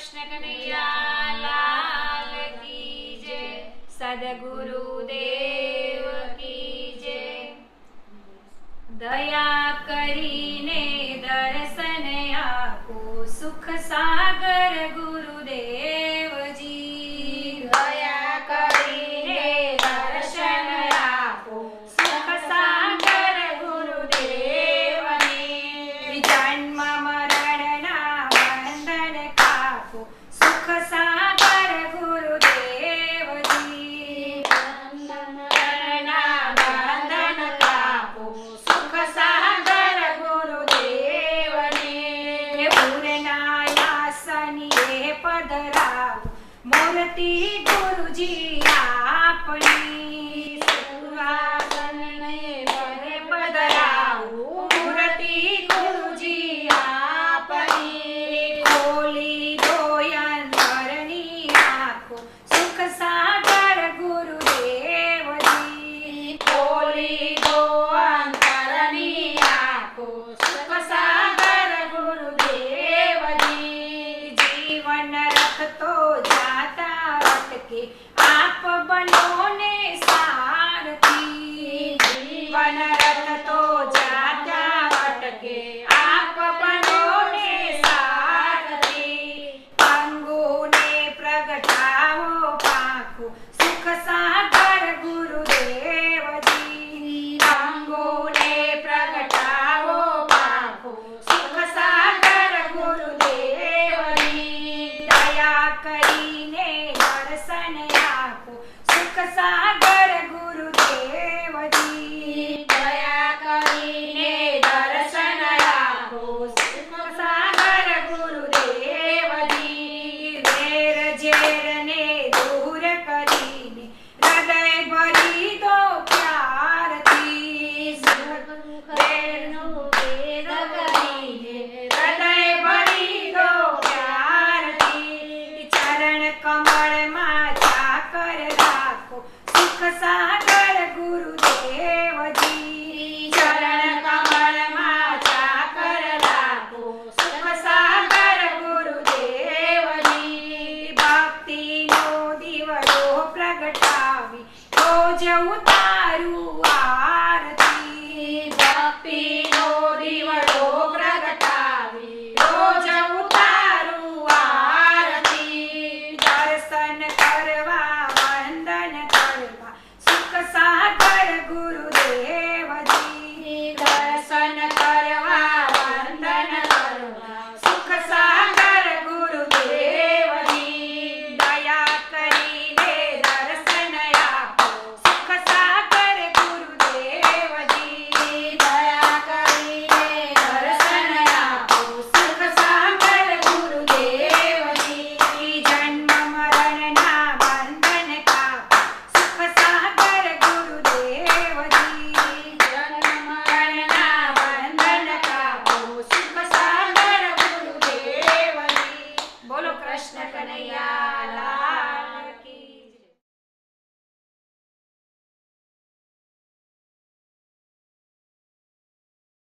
कृष्ण कन्हैया लाल की जय। सद्गुरुदेव की जय। दया करीने दर्शन आपो सुख सागर गुरुदेव जी। दया करीने दर्शन आपो सुख सागर गुरुदेव ने। जन्म मरणना बंधन कापो सुख सागर गुरुदेव जी। जन्म मरणना बंधन कापो सुख सागर गुरुदेव ने। पूर्णायासनिये पधराव मूर्ति गुरुजी आपनी। पूर्णायासनिये पधराव मूर्ति गुरुजी आपनी। खोली दो अंतरनी आँखो सुख सागर गुरुदेव जी। खोली दो अंतरनी आँखो सुख सागर गुरुदेव जी। जीवन रथ तो जाता अटके आप बनो ने सारथी। जीवन रथ तो जाता अटके आप बनो ने सारथी। अंगों ने प्रगटाओ पाखो सुख सागर गुरुदेव जी। अंगों ने प्रगटाओ पाखो सुख सागर गुरुदेव जी। दया करीने दर्शन आपो सुख सागर